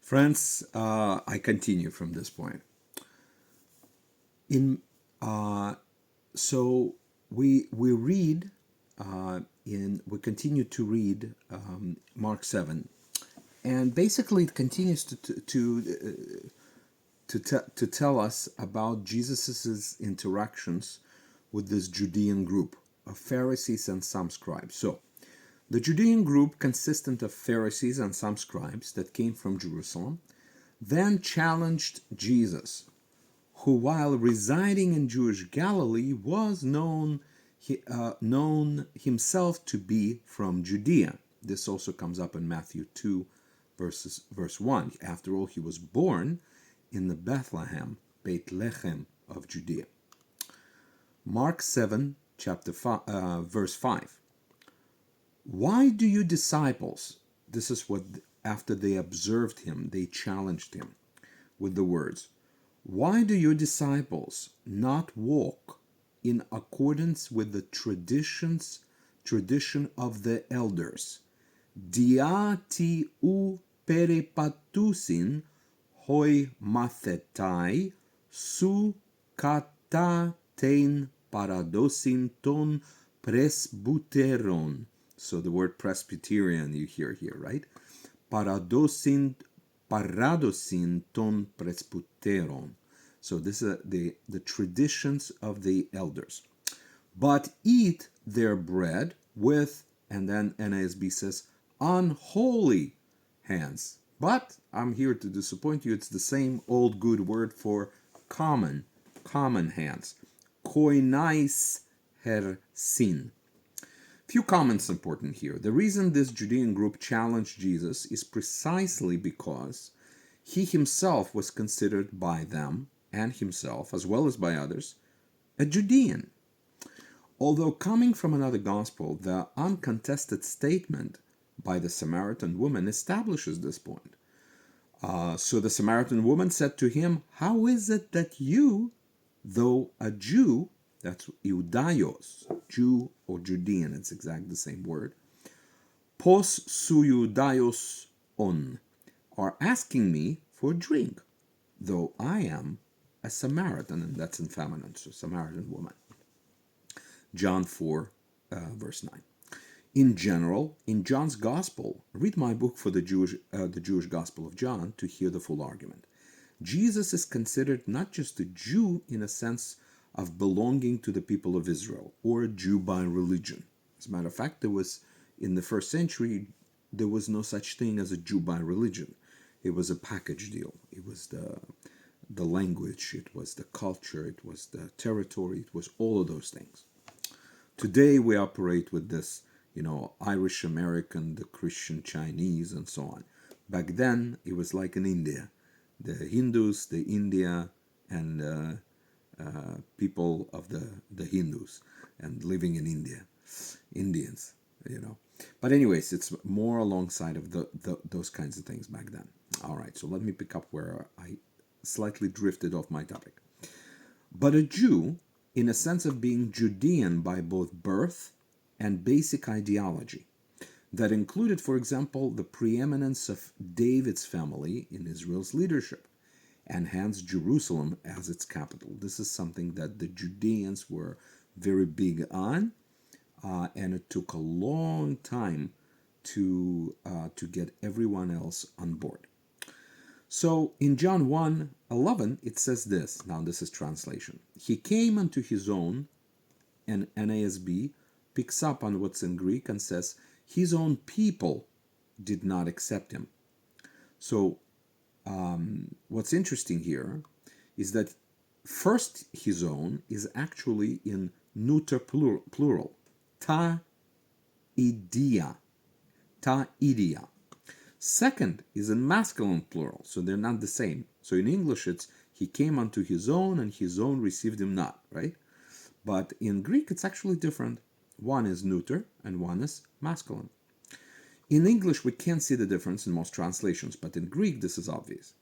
Friends, I continue from this point. In so we read we continue to read Mark 7, and basically it continues to tell us about Jesus's interactions with this Judean group of Pharisees and some scribes. So the Judean group, consistent of Pharisees and some scribes that came from Jerusalem, then challenged Jesus, who, while residing in Jewish Galilee, was known himself to be from Judea. This also comes up in Matthew 2, verse 1. After all, he was born in the Bethlehem of Judea. Mark 7, verse 5. Why do you disciples, this is what, after they observed him, they challenged him with the words, why do your disciples not walk in accordance with the tradition of the elders? Dia ti u peripatusin hoi mathetai su katatein paradosin ton presbyteron. So the word Presbyterian you hear here, right? Paradosin ton presbyteron. So this is the traditions of the elders. But eat their bread with, and then NASB says, unholy hands. But I'm here to disappoint you. It's the same old good word for common hands. Koinais hersin. Few comments important here. The reason this Judean group challenged Jesus is precisely because he himself was considered by them and himself, as well as by others, a Judean. Although coming from another gospel, the uncontested statement by the Samaritan woman establishes this point. So the Samaritan woman said to him, how is it that you, though a Jew, that's Iudaios, Jew or Judean, it's exactly the same word, pos su Iudaios on, are asking me for a drink, though I am a Samaritan, and that's in feminine, so Samaritan woman. John 4, verse 9. In general, in John's Gospel, read my book for the Jewish Gospel of John to hear the full argument. Jesus is considered not just a Jew in a sense of belonging to the people of Israel, or a Jew by religion. As a matter of fact, in the first century, there was no such thing as a Jew by religion. It was a package deal. It was the language, it was the culture, it was the territory, it was all of those things. Today we operate with this, Irish American, the Christian Chinese, and so on. Back then, it was like in India. The Hindus, the India, and people of the Hindus, and living in India. Indians, But anyways, it's more alongside of those kinds of things back then. All right, so let me pick up where I slightly drifted off my topic. But a Jew, in a sense of being Judean by both birth and basic ideology, that included, for example, the preeminence of David's family in Israel's leadership, and hence Jerusalem as its capital. This is something that the Judeans were very big on, and it took a long time to get everyone else on board. So in John 1:11, it says this. Now this is translation. He came unto his own, and NASB picks up on what's in Greek and says, his own people did not accept him. So what's interesting here is that first his own is actually in neuter plural, ta idia. Second is in masculine plural, so they're not the same. So in English it's he came unto his own and his own received him not, right? But in Greek it's actually different. One is neuter and one is masculine. In English we can't see the difference in most translations, but in Greek this is obvious.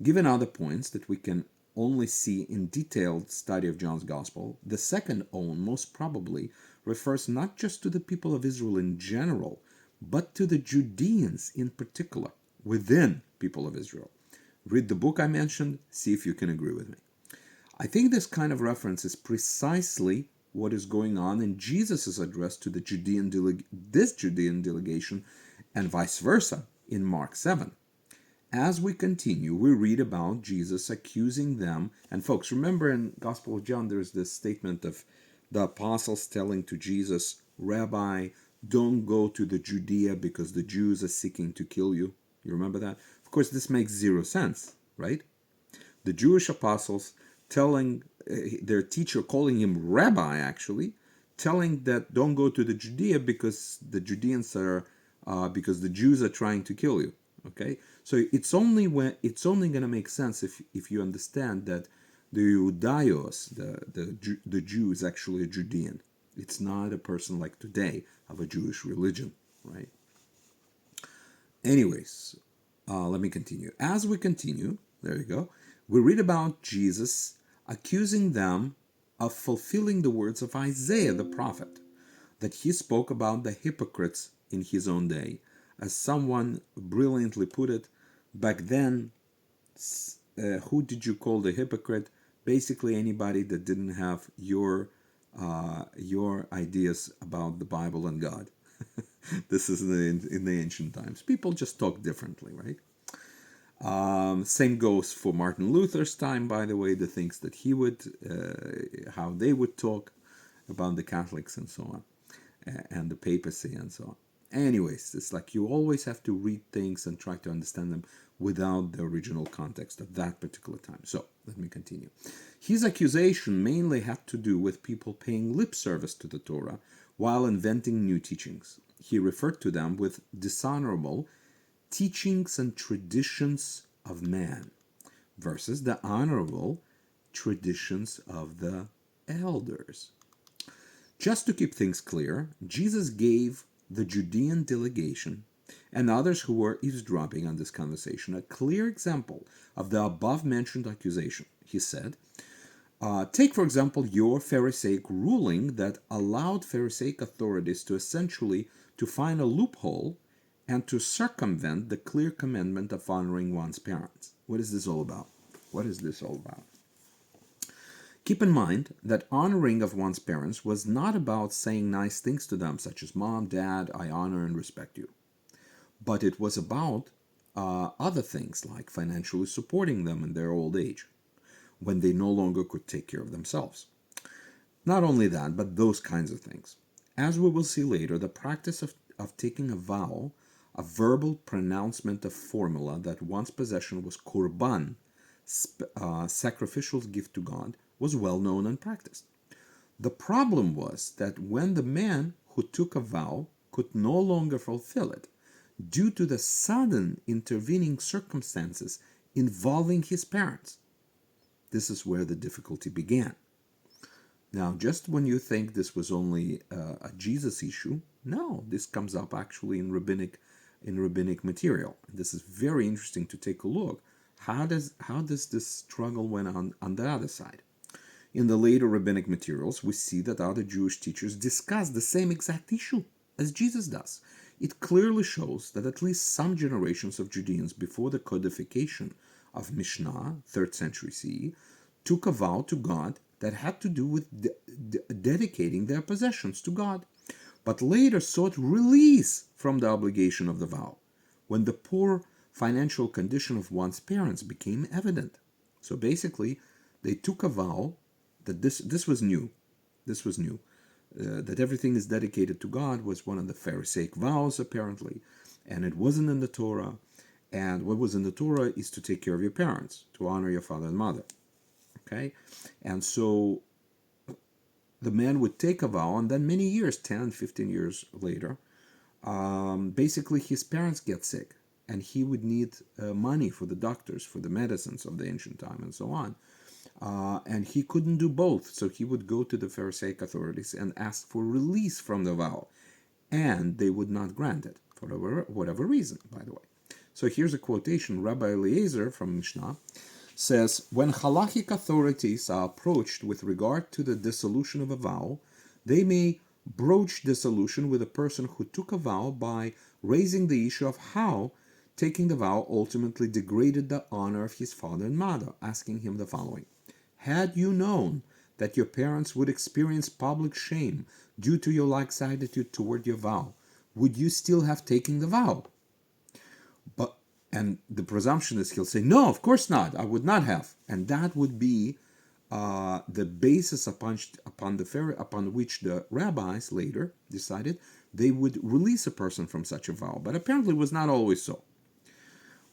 Given other points that we can only see in detailed study of John's Gospel, the second own most probably refers not just to the people of Israel in general, but to the Judeans in particular, within people of Israel. Read the book I mentioned, see if you can agree with me. I think this kind of reference is precisely what is going on in Jesus' address to the this Judean delegation and vice versa in Mark 7. As we continue, we read about Jesus accusing them. And folks, remember in Gospel of John, there's this statement of the apostles telling to Jesus, Rabbi, don't go to the Judea because the Jews are seeking to kill you. You remember that? Of course, this makes zero sense, right? The Jewish apostles telling their teacher, calling him rabbi actually, telling that don't go to the Judea because the Judeans are because the Jews are trying to kill you. Okay, so it's only going to make sense if you understand that the Iudaios, the Jew, is actually a Judean. It's not a person like today of a Jewish religion, right? Anyways, let me continue. As we continue, there you go, we read about Jesus accusing them of fulfilling the words of Isaiah the prophet, that he spoke about the hypocrites in his own day. As someone brilliantly put it, back then, who did you call the hypocrite? Basically, anybody that didn't have your ideas about the Bible and God. This is in the ancient times. People just talk differently, right? Same goes for Martin Luther's time, by the way, the things that he would, how they would talk about the Catholics and so on, and the papacy and so on. Anyways, it's like you always have to read things and try to understand them without the original context of that particular time. So, let me continue. His accusation mainly had to do with people paying lip service to the Torah while inventing new teachings. He referred to them with dishonorable teachings and traditions of man versus the honorable traditions of the elders. Just to keep things clear, Jesus gave the Judean delegation and others who were eavesdropping on this conversation a clear example of the above-mentioned accusation. He said, take, for example, your Pharisaic ruling that allowed Pharisaic authorities to essentially to find a loophole and to circumvent the clear commandment of honoring one's parents. What is this all about? What is this all about? Keep in mind that honoring of one's parents was not about saying nice things to them, such as Mom, Dad, I honor and respect you. But it was about other things, like financially supporting them in their old age, when they no longer could take care of themselves. Not only that, but those kinds of things. As we will see later, the practice of taking a vow, a verbal pronouncement of formula that one's possession was korban, sacrificial gift to God, was well known and practiced. The problem was that when the man who took a vow could no longer fulfill it, due to the sudden intervening circumstances involving his parents, this is where the difficulty began. Now, just when you think this was only a Jesus issue, no, this comes up actually in rabbinic material. This is very interesting to take a look. How does this struggle went on the other side? In the later rabbinic materials, we see that other Jewish teachers discuss the same exact issue as Jesus does. It clearly shows that at least some generations of Judeans before the codification of Mishnah, 3rd century CE, took a vow to God that had to do with dedicating their possessions to God, but later sought release from the obligation of the vow when the poor financial condition of one's parents became evident. So basically, they took a vow that this was new. This was new. That everything is dedicated to God was one of the Pharisaic vows, apparently, and it wasn't in the Torah. And what was in the Torah is to take care of your parents, to honor your father and mother. Okay? And so the man would take a vow, and then many years, 10, 15 years later, basically his parents get sick, and he would need money for the doctors, for the medicines of the ancient time, and so on. And he couldn't do both, so he would go to the Pharisaic authorities and ask for release from the vow, and they would not grant it, for whatever reason, by the way. So here's a quotation. Rabbi Eliezer from Mishnah says, when halachic authorities are approached with regard to the dissolution of a vow, they may broach dissolution with a person who took a vow by raising the issue of how taking the vow ultimately degraded the honor of his father and mother, asking him the following: Had you known that your parents would experience public shame due to your lax attitude toward your vow, would you still have taken the vow? But and the presumption is he'll say, no, of course not. I would not have, and that would be the basis upon which the rabbis later decided they would release a person from such a vow. But apparently, it was not always so.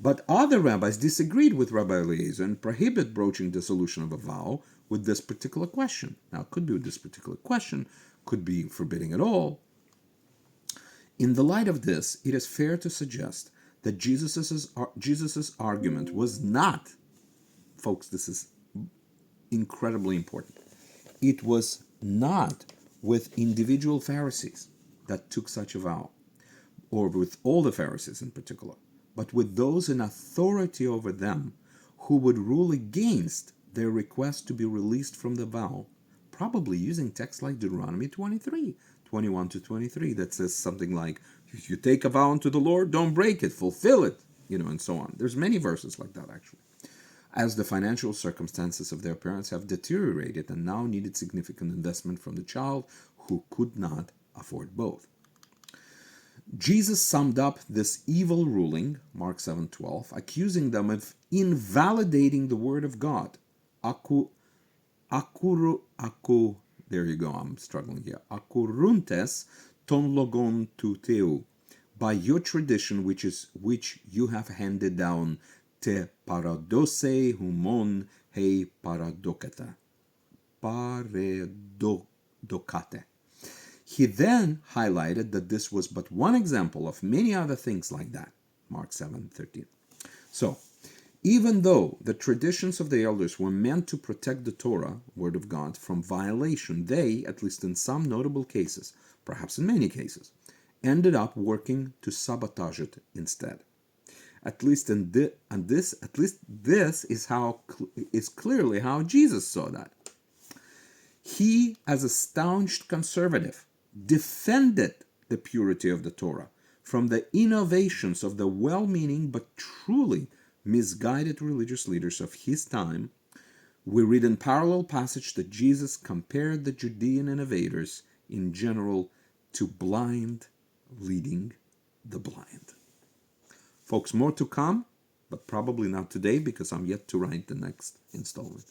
But other rabbis disagreed with Rabbi Eliezer and prohibit broaching dissolution of a vow with this particular question. Now, it could be with this particular question, could be forbidding it all. In the light of this, it is fair to suggest that Jesus's argument was not, folks, this is incredibly important, it was not with individual Pharisees that took such a vow, or with all the Pharisees in particular, but with those in authority over them who would rule against their request to be released from the vow, probably using texts like Deuteronomy 23, 21 to 23, that says something like, if you take a vow unto the Lord, don't break it, fulfill it, and so on. There's many verses like that, actually. As the financial circumstances of their parents have deteriorated and now needed significant investment from the child who could not afford both. Jesus summed up this evil ruling, Mark 7:12, accusing them of invalidating the word of God. There you go, I'm struggling here. Akuruntes ton logon tu teu, by your tradition which you have handed down, te paradose humon he paradokate. Paredokate. He then highlighted that this was but one example of many other things like that. Mark 7:13. So, even though the traditions of the elders were meant to protect the Torah, word of God, from violation, they, at least in some notable cases, perhaps in many cases, ended up working to sabotage it instead. At least this is clearly how Jesus saw that. He, as a staunch conservative, defended the purity of the Torah from the innovations of the well-meaning but truly misguided religious leaders of his time. We read in parallel passage that Jesus compared the Judean innovators in general to blind leading the blind. Folks, more to come, but probably not today because I'm yet to write the next installment.